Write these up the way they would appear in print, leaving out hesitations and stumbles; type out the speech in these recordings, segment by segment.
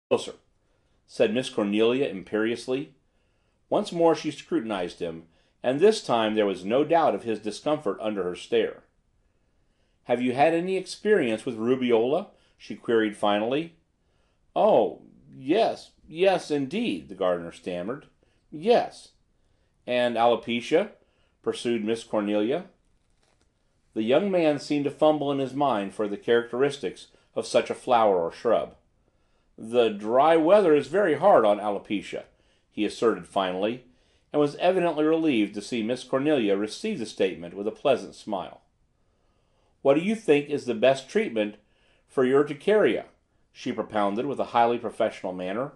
Closer, said Miss Cornelia imperiously. Once more she scrutinized him, and this time there was no doubt of his discomfort under her stare. "Have you had any experience with rubeola?" she queried finally. "Oh, yes, yes, indeed," the gardener stammered. "Yes." "And alopecia?" pursued Miss Cornelia. The young man seemed to fumble in his mind for the characteristics of such a flower or shrub. "The dry weather is very hard on alopecia," he asserted finally, and was evidently relieved to see Miss Cornelia receive the statement with a pleasant smile. "What do you think is the best treatment for urticaria?" she propounded with a highly professional manner.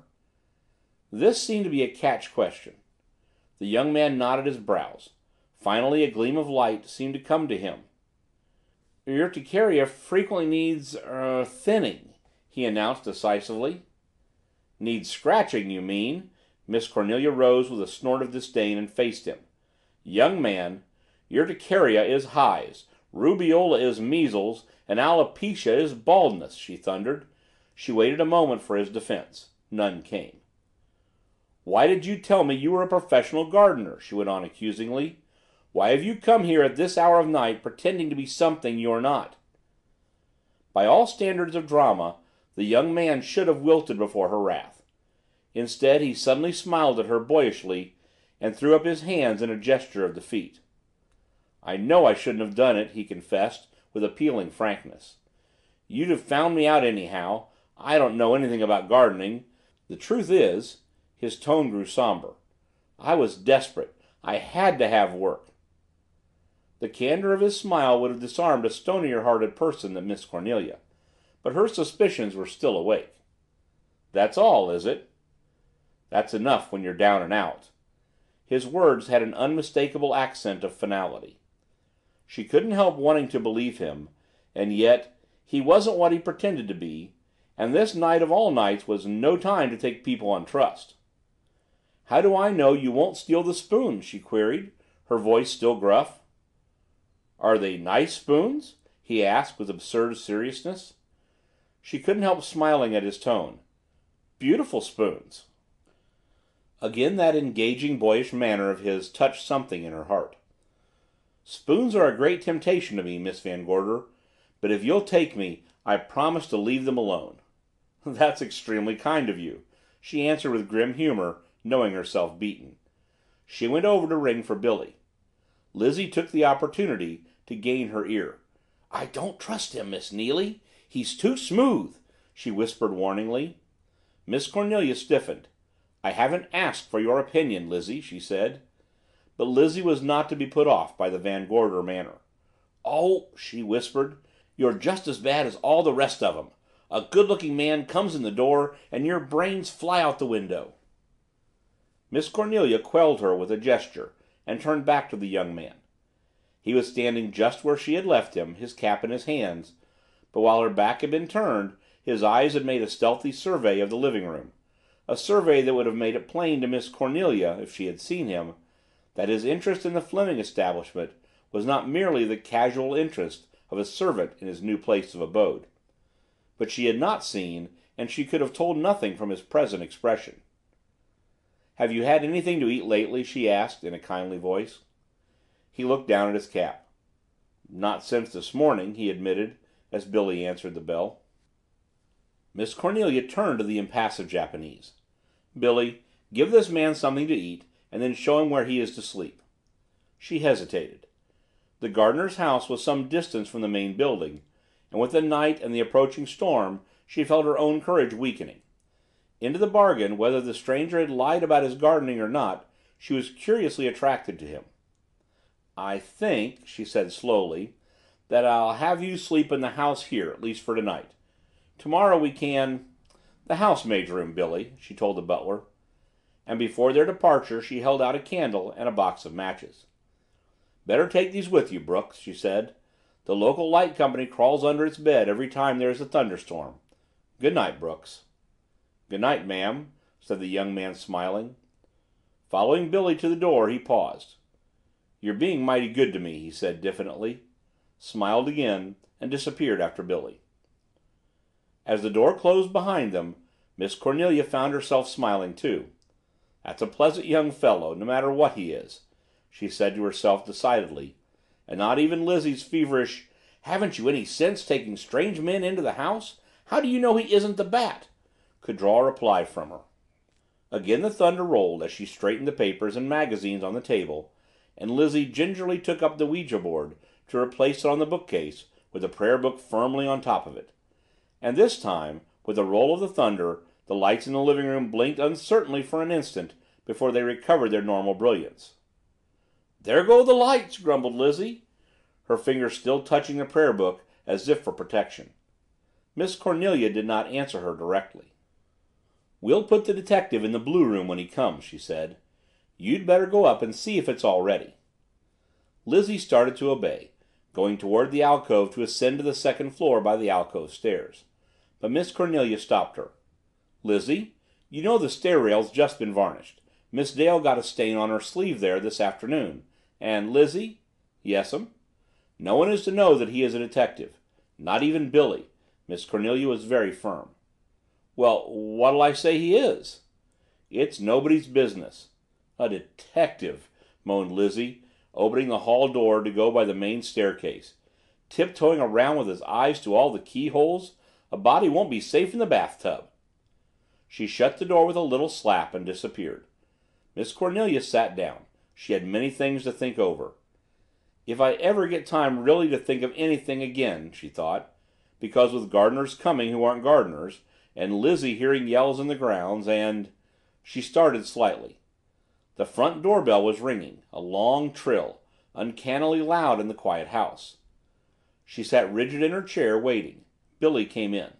This seemed to be a catch question. The young man knotted his brows. Finally a gleam of light seemed to come to him. "Urticaria frequently needs thinning," he announced decisively. "Needs scratching, you mean?" Miss Cornelia rose with a snort of disdain and faced him. "Young man, urticaria is highs, rubeola is measles, and alopecia is baldness," she thundered. She waited a moment for his defense. None came. "Why did you tell me you were a professional gardener?" she went on accusingly. "Why have you come here at this hour of night pretending to be something you're not?" By all standards of drama, the young man should have wilted before her wrath. Instead, he suddenly smiled at her boyishly and threw up his hands in a gesture of defeat. "I know I shouldn't have done it," he confessed with appealing frankness. "You'd have found me out anyhow. I don't know anything about gardening. The truth is," his tone grew somber, "I was desperate. I had to have work." The candor of his smile would have disarmed a stonier-hearted person than Miss Cornelia, but her suspicions were still awake. "That's all, is it?" "That's enough when you're down and out." His words had an unmistakable accent of finality. She couldn't help wanting to believe him, and yet he wasn't what he pretended to be, and this night of all nights was no time to take people on trust. "How do I know you won't steal the spoons?" she queried, her voice still gruff. "Are they nice spoons?" he asked with absurd seriousness. She couldn't help smiling at his tone. "Beautiful spoons." Again that engaging boyish manner of his touched something in her heart. "Spoons are a great temptation to me, Miss Van Gorder, but if you'll take me I promise to leave them alone." "That's extremely kind of you," she answered with grim humor, knowing herself beaten. She went over to ring for Billy. Lizzie took the opportunity to gain her ear. "I don't trust him, Miss Neily. He's too smooth," she whispered warningly. Miss Cornelia stiffened. "I haven't asked for your opinion, Lizzie," she said. But Lizzie was not to be put off by the Van Gorder manner. "Oh," she whispered, "you're just as bad as all the rest of 'em. A good-looking man comes in the door and your brains fly out the window." Miss Cornelia quelled her with a gesture and turned back to the young man. He was standing just where she had left him, his cap in his hands, but while her back had been turned, his eyes had made a stealthy survey of the living room, a survey that would have made it plain to Miss Cornelia, if she had seen him, that his interest in the Fleming establishment was not merely the casual interest of a servant in his new place of abode. But she had not seen, and she could have told nothing from his present expression. "Have you had anything to eat lately?" she asked in a kindly voice. He looked down at his cap. "Not since this morning," he admitted, as Billy answered the bell. Miss Cornelia turned to the impassive Japanese. "Billy, give this man something to eat, and then show him where he is to sleep." She hesitated. The gardener's house was some distance from the main building, and with the night and the approaching storm she felt her own courage weakening. Into the bargain, whether the stranger had lied about his gardening or not, she was curiously attracted to him. "I think," she said slowly, "that I'll have you sleep in the house here, at least for tonight. Tomorrow we can the housemaid's room, Billy," she told the butler. And before their departure she held out a candle and a box of matches. "Better take these with you, Brooks," she said. "The local light company crawls under its bed every time there's a thunderstorm. Good night, Brooks." "Good night, ma'am," said the young man, smiling. Following Billy to the door, he paused. "You're being mighty good to me," he said diffidently, smiled again, and disappeared after Billy. As the door closed behind them, Miss Cornelia found herself smiling too. "That's a pleasant young fellow, no matter what he is," she said to herself decidedly, and not even Lizzie's feverish, "Haven't you any sense taking strange men into the house? How do you know he isn't the Bat?" could draw a reply from her. Again the thunder rolled as she straightened the papers and magazines on the table, and Lizzie gingerly took up the Ouija board to replace it on the bookcase with the prayer book firmly on top of it. And this time, with the roll of the thunder, the lights in the living room blinked uncertainly for an instant before they recovered their normal brilliance. "There go the lights," grumbled Lizzie, her fingers still touching the prayer book as if for protection. Miss Cornelia did not answer her directly. "We'll put the detective in the blue room when he comes," she said. "You'd better go up and see if it's all ready." Lizzie started to obey, going toward the alcove to ascend to the second floor by the alcove stairs. But Miss Cornelia stopped her. "Lizzie, you know the stair rail's just been varnished. Miss Dale got a stain on her sleeve there this afternoon. And, Lizzie—" "Yes'm?" "No one is to know that he is a detective. Not even Billy." Miss Cornelia was very firm. "Well, what'll I say he is?" "It's nobody's business." "A detective," moaned Lizzie, opening the hall door to go by the main staircase. "Tiptoeing around with his eyes to all the keyholes. A body won't be safe in the bathtub." She shut the door with a little slap and disappeared. Miss Cornelia sat down. She had many things to think over. "If I ever get time really to think of anything again," she thought, because with gardeners coming who aren't gardeners, and Lizzie hearing yells in the grounds, and— She started slightly. The front doorbell was ringing, a long trill, uncannily loud in the quiet house. She sat rigid in her chair, waiting. Billy came in.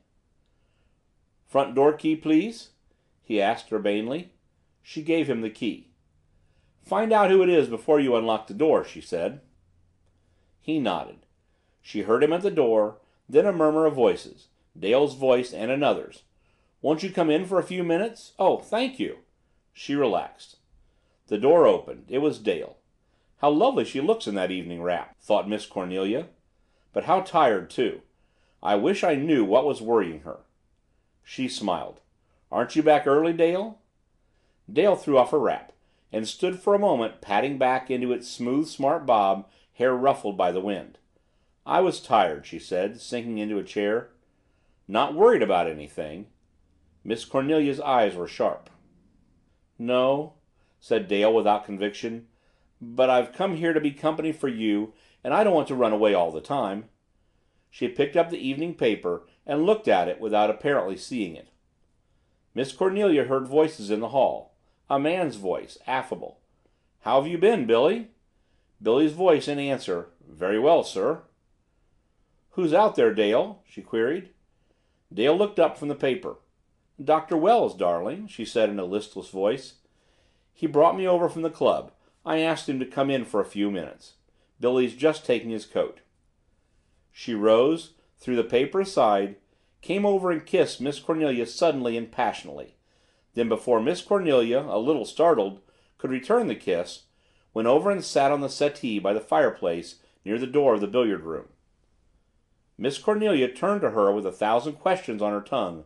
"Front door key, please?" he asked urbanely. She gave him the key. "Find out who it is before you unlock the door," she said. He nodded. She heard him at the door, then a murmur of voices, Dale's voice and another's. "Won't you come in for a few minutes? Oh, thank you." She relaxed. The door opened. It was Dale. How lovely she looks in that evening wrap, thought Miss Cornelia. But how tired, too. I wish I knew what was worrying her. She smiled. "Aren't you back early, Dale?" Dale threw off her wrap, and stood for a moment patting back into its smooth, smart bob, hair ruffled by the wind. "I was tired," she said, sinking into a chair. "Not worried about anything." Miss Cornelia's eyes were sharp. "No," said Dale without conviction, "but I've come here to be company for you, and I don't want to run away all the time." She picked up the evening paper and looked at it without apparently seeing it. Miss Cornelia heard voices in the hall. A man's voice, affable. "How have you been, Billy?" Billy's voice in answer, "Very well, sir." "Who's out there, Dale?" she queried. Dale looked up from the paper. "Doctor Wells, darling," she said in a listless voice. "He brought me over from the club. I asked him to come in for a few minutes. Billy's just taking his coat." She rose, threw the paper aside, came over and kissed Miss Cornelia suddenly and passionately, then before Miss Cornelia, a little startled, could return the kiss, went over and sat on the settee by the fireplace near the door of the billiard room. Miss Cornelia turned to her with 1,000 questions on her tongue,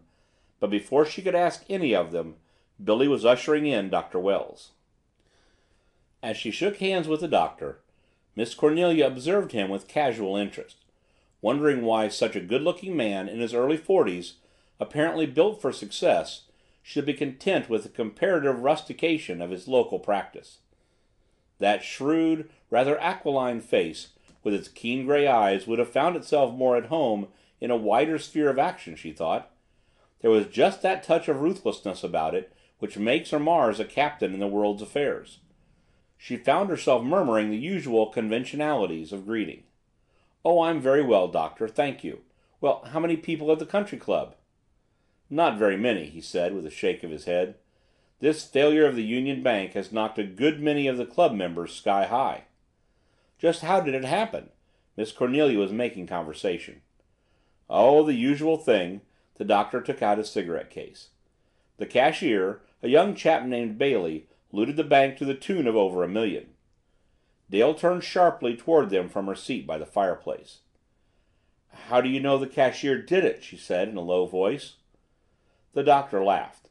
but before she could ask any of them, Billy was ushering in Doctor Wells. As she shook hands with the doctor, Miss Cornelia observed him with casual interest, wondering why such a good-looking man in his early 40s, apparently built for success, should be content with the comparative rustication of his local practice. That shrewd, rather aquiline face, with its keen gray eyes, would have found itself more at home in a wider sphere of action, she thought. There was just that touch of ruthlessness about it which makes or mars a captain in the world's affairs. She found herself murmuring the usual conventionalities of greeting. "Oh, I'm very well, doctor, thank you. Well, how many people at the country club?" "Not very many," he said with a shake of his head. "This failure of the Union Bank has knocked a good many of the club members sky high." "Just how did it happen?" Miss Cornelia was making conversation. "Oh, the usual thing." The doctor took out his cigarette case. "The cashier, a young chap named Bailey, looted the bank to the tune of over $1 million. Dale turned sharply toward them from her seat by the fireplace. "How do you know the cashier did it?" she said in a low voice. The Doctor laughed.